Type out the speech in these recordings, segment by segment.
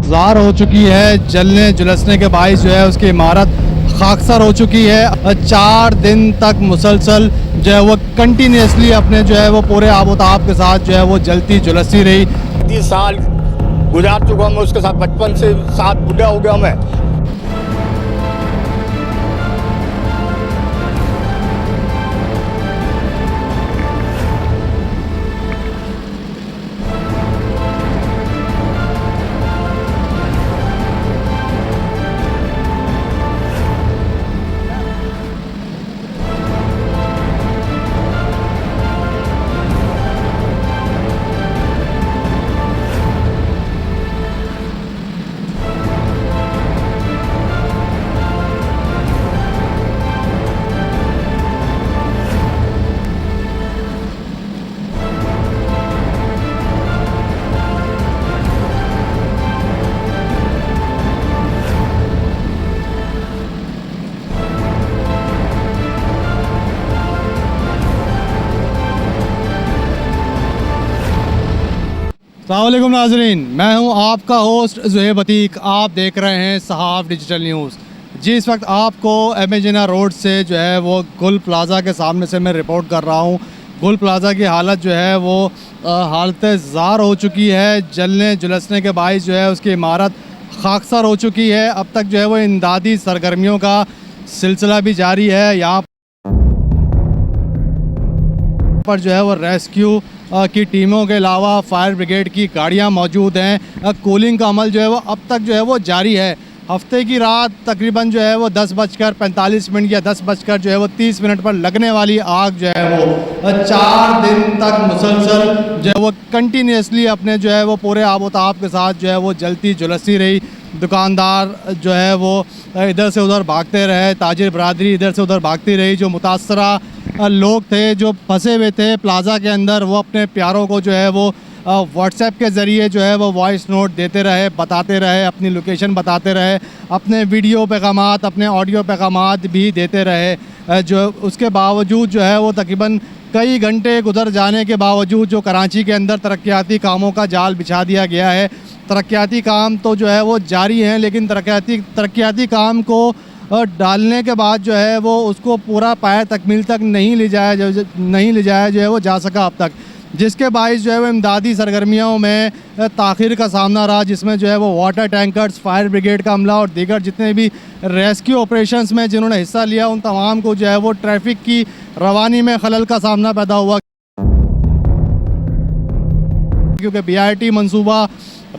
ज़ार हो चुकी है, जलने झुलसने के बाइस जो है उसकी इमारत खाकसर हो चुकी है। 4 दिन तक मुसलसल जो है वो कंटिन्यूसली अपने जो है वो पूरे आबोताब के साथ जो है वो जलती झुलसती रही। 30 साल गुजार चुका हूँ मैं उसके साथ, बचपन से साथ बुढ़ा हो गया मैं। अस्सलामुअलैकुम नाजरीन, मैं हूं आपका होस्ट ज़ुहैब अतीक। आप देख रहे हैं सहाफ़ डिजिटल न्यूज़। जी, इस वक्त आपको एमेजिना रोड से जो है वो गुल प्लाज़ा के सामने से मैं रिपोर्ट कर रहा हूं। गुल प्लाज़ा की हालत जो है वो हालत ज़ार हो चुकी है, जलने झुलसने के बाइस जो है उसकी इमारत खाकसर हो चुकी है। अब तक जो है वो इमदादी सरगर्मियों का सिलसिला भी जारी है। यहाँ पर जो है वो रेस्क्यू की टीमों के अलावा फायर ब्रिगेड की गाड़ियां मौजूद हैं। कूलिंग का अमल जो है वो अब तक जो है वो जारी है। हफ्ते की रात तकरीबन जो है वो 10:45 या 10:30 पर लगने वाली आग जो है वो 4 दिन तक मुसलसल जो है वो कंटिन्यूसली अपने जो है वो पूरे आबोताब के साथ जो है वो जलती झुलसती रही। दुकानदार जो है वो इधर से उधर भागते रहे, ताजिर बरादरी इधर से उधर भागती रही। जो मुतासरा लोग थे जो फंसे हुए थे प्लाज़ा के अंदर, वो अपने प्यारों को जो है वो व्हाट्सएप के ज़रिए जो है वो वॉइस नोट देते रहे, बताते रहे, अपनी लोकेशन बताते रहे, अपने वीडियो पैगामात, अपने ऑडियो पैगामात भी देते रहे। जो उसके बावजूद जो है वो तकरीबन कई घंटे गुजर जाने के बावजूद जो कराची के अंदर तरक्याती कामों का जाल बिछा दिया गया है। तरक्याती काम तो जो है वो जारी हैं, लेकिन तरक्याती काम को डालने के बाद जो है वो उसको पूरा पाया तकमील तक नहीं ले जाया जो है वो जा सका अब तक, जिसके बाइस जो है वो इमदादी सरगर्मियों में ताख़ीर का सामना रहा, जिसमें जो है वो वाटर टैंकर्स, फायर ब्रिगेड का अमला और दीगर जितने भी रेस्क्यू ऑपरेशंस में जिन्होंने हिस्सा लिया उन तमाम को जो है वो ट्रैफिक की रवानी में खलल का सामना पैदा हुआ, क्योंकि BRT मनसूबा,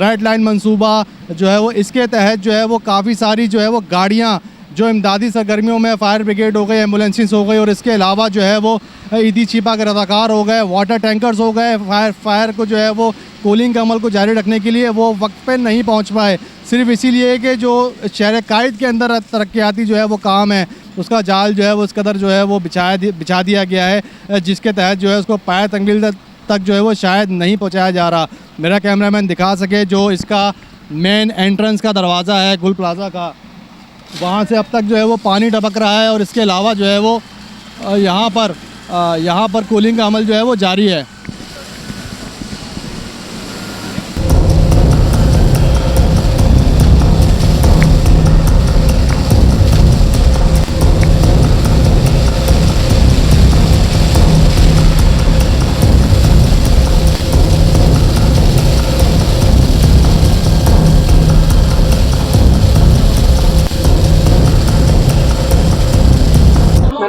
रेड लाइन मनसूबा जो है वो इसके तहत जो है वो काफ़ी सारी जो है वो गाड़ियाँ जो इमदादी सरगर्मियों में फायर ब्रिगेड हो गई, एम्बुलेंसेस हो गई, और इसके अलावा जो है वो ईदी छिपा के रज़ाकार हो गए, वाटर टैंकर्स हो गए, फायर को जो है वो कूलिंग के अमल को जारी रखने के लिए वो वक्त पे नहीं पहुंच पाए, सिर्फ इसीलिए कि जो शहर कायद के अंदर तरक्याती जो है वो काम है उसका जाल जो है वो उस कदर जो है वो बिछा दिया गया है, जिसके तहत जो है उसको पाया तकमील तक जो है वो शायद नहीं पहुँचाया जा रहा। मेरा कैमरामैन दिखा सके जो इसका मेन एंट्रेंस का दरवाज़ा है गुल प्लाज़ा का, वहाँ से अब तक जो है वो पानी टपक रहा है, और इसके अलावा जो है वो यहाँ पर कूलिंग का अमल जो है वो जारी है।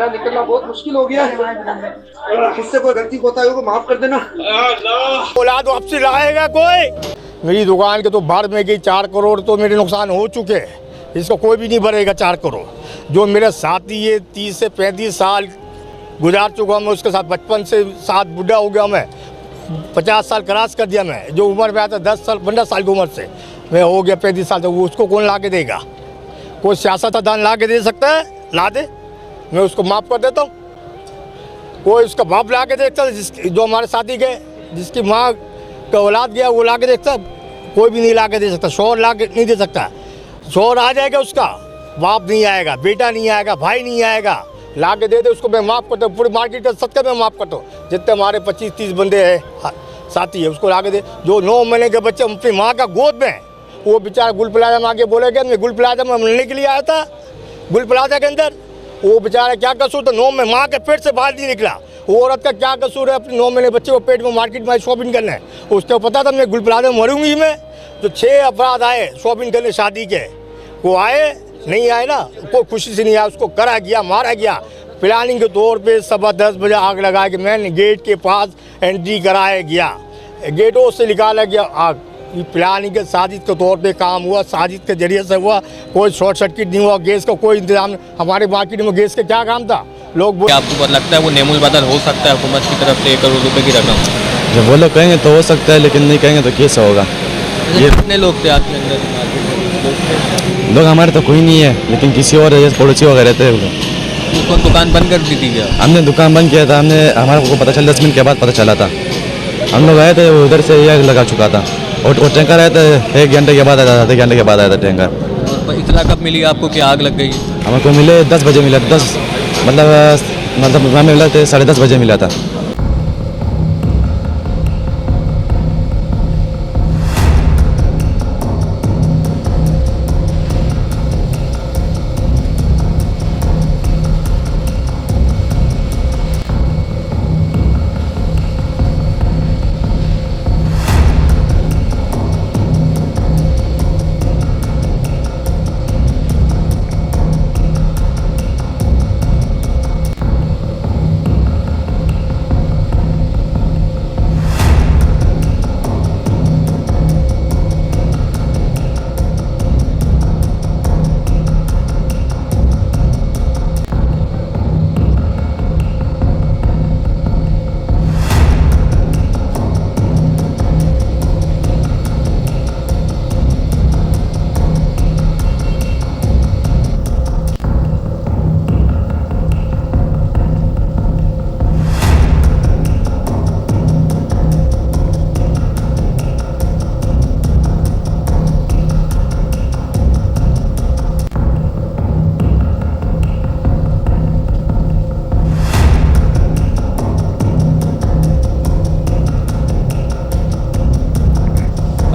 निकलना बहुत मुश्किल हो गया है। मुझसे कोई गलती होता है तो माफ कर देना। औलाद वापसी लाएगा कोई? मेरी दुकान के तो बाहर में गई 4 करोड़ तो मेरे नुकसान हो चुके हैं, इसको कोई भी नहीं भरेगा 4 करोड़। जो मेरे साथी ये 30 से 35 साल गुजार चुका हूँ मैं उसके साथ, बचपन से साथ बुढ़ा हो गया मैं, 50 साल क्रॉस कर दिया मैं। जो उम्र में आता 15 साल की उम्र से मैं हो गया 35 साल, तो उसको कौन ला के देगा? कोई सियासतदान ला के दे सकता है? ला दे, मैं उसको माफ़ कर देता हूँ। कोई उसका बाप ला के देखता है, जो हमारे साथी गए, जिसकी माँ का औलाद गया वो ला के देखता, कोई भी नहीं ला के दे सकता। शोहर ला के नहीं दे सकता, शोहर आ जाएगा उसका, बाप नहीं आएगा, बेटा नहीं आएगा, भाई नहीं आएगा, ला के दे दे उसको, मैं माफ़ करता हूँ। पूरी मार्केट का सत्तर में माफ़ करता हूँ। जितने हमारे 25-30 बंदे हैं साथी है उसको ला के दे। जो 9 महीने के बच्चे अपनी माँ का गोद में वो बेचारा गुल प्लाजा में आके बोलेगा मैं गुल प्लाजा में मिलने के लिए आया था, गुल प्लाजा के अंदर। वो बेचारा क्या कसूर था, 9 में माँ के पेट से बाहर नहीं निकला। वो औरत का क्या कसूर है अपने 9 महीने बच्चे को पेट में मार्केट में शॉपिंग करने? उसको पता था मैं गुल प्लाजा में मरूंगी मैं। जो 6 अपराध आए शॉपिंग करने शादी के, वो आए नहीं आए ना, कोई खुशी से नहीं आया, उसको करा गया, मारा गया। प्लानिंग के तौर पे 10:15 बजे आग लगा के मैंने गेट के पास एंट्री कराया गया, गेटों से निकाला गया आग। ये प्लानिंग के साजिश के तौर पे काम हुआ, साजिश के जरिए से हुआ, कोई शॉर्ट सर्किट नहीं हुआ, गैस का कोई इंतजाम। हमारे मार्केट में गैस का क्या काम था? लोग क्या आपको लगता है वो नेमुल बदल हो सकता है हुकूमत की तरफ से 1 करोड़ रुपए की रकम? जब वो लोग कहेंगे तो हो सकता है, लेकिन नहीं कहेंगे तो कैसे होगा? ये कितने लोग थे आपके अंदर मार्केट में? लोग हमारे तो कोई नहीं है, लेकिन किसी और जैसे पड़ोसी वगैरह रहते हैं लोग। उसको दुकान बंद कर दी थी क्या? हमने दुकान बंद किया था, हमारे को पता चला 10 मिनट के बाद पता चला था। हम लोग आए थे, उधर से आग लगा चुका था और टैंकर आया था 1 घंटे के बाद आया था, आधे घंटे के बाद आया था टैंकर। और इतना कब मिली आपको कि आग लग गई? हमें को मिले 10 बजे मिला, 10 मतलब हमें मिला था 10:30 बजे मिला था।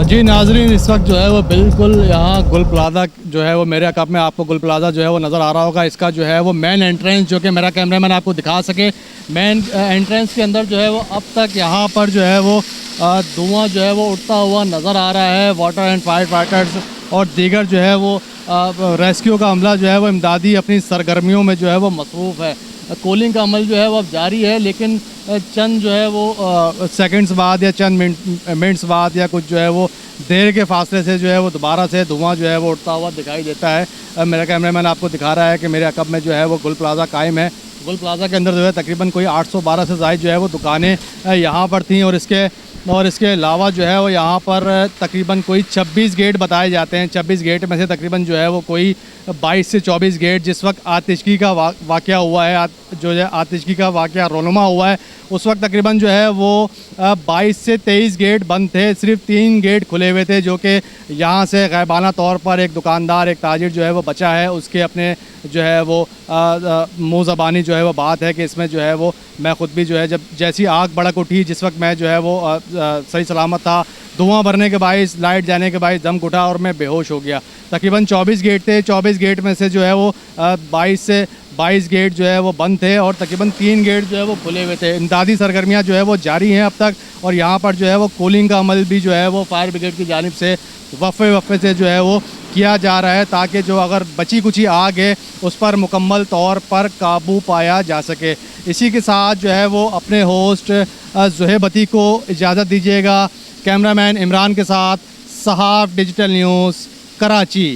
जी नाजरीन, इस वक्त जो है वो बिल्कुल यहाँ गुल प्लाजा जो है वो मेरे कप में आपको गुल प्लाजा जो है वो नज़र आ रहा होगा। इसका जो है वो मेन एंट्रेंस, जो कि मेरा कैमरामैन आपको दिखा सके, मेन एंट्रेंस के अंदर जो है वो अब तक यहाँ पर जो है वो धुआं जो है वो उठता हुआ नज़र आ रहा है। वाटर एंड फायर फाइटर्स और दीगर जो है वो रेस्क्यू का अमला जो है वो इमदादी अपनी सरगर्मियों में जो है वो मसरूफ़ है। कूलिंग का अमल जो है वो अब जारी है, लेकिन चंद जो है वो सेकंड्स बाद या चंद मिनट्स बाद या कुछ जो है वो देर के फासले से जो है वो दोबारा से धुआं जो है वो उठता हुआ दिखाई देता है। मेरा कैमरामैन आपको दिखा रहा है कि मेरे अकब में जो है वो गुल प्लाजा कायम है। गुल प्लाजा के अंदर जो है तकरीबन कोई 812 से ज़ायद जो है वो दुकानें यहाँ पर थीं और इसके अलावा जो है वो यहाँ पर तकरीबन कोई 26 गेट बताए जाते हैं। 26 गेट में से तकरीबन जो है वो कोई 22 से 24 गेट, जिस वक्त आतिशगी का वाक़या हुआ है, जो है आतिशगी का वाक़या रोनुमा हुआ है, उस वक्त तकरीबन जो है वो 22 से 23 गेट बंद थे। सिर्फ 3 गेट खुले हुए थे, जो कि यहाँ से गैबाना तौर पर एक दुकानदार, एक ताजिर जो है वो बचा है। उसके अपने जो है वो मुँह ज़बानी जो है वो बात है कि इसमें जो है वो मैं ख़ुद भी जो है जब जैसी आग भड़क उठी, जिस वक्त मैं जो है वो सही सलामत था, धुआं भरने के बायस, लाइट जाने के बायस दम घुटा और मैं बेहोश हो गया। तकरीबन 24 गेट थे। 24 गेट में से जो है वो 22 से 22 गेट जो है वो बंद थे और तकरीबन 3 गेट जो है वो खुले हुए थे। इमदादी सरगर्मियाँ जो है वो जारी हैं अब तक, और यहाँ पर जो है वो कूलिंग का अमल भी जो है वो फायर ब्रिगेड की जानिब से वफ़े से जो है वो किया जा रहा है, ताकि जो अगर बची कुची आग है उस पर मुकम्मल तौर पर काबू पाया जा सके। इसी के साथ जो है वो अपने होस्ट ज़ुहैबती को इजाज़त दीजिएगा। कैमरामैन इमरान के साथ सहाफ़ डिजिटल न्यूज़, कराची।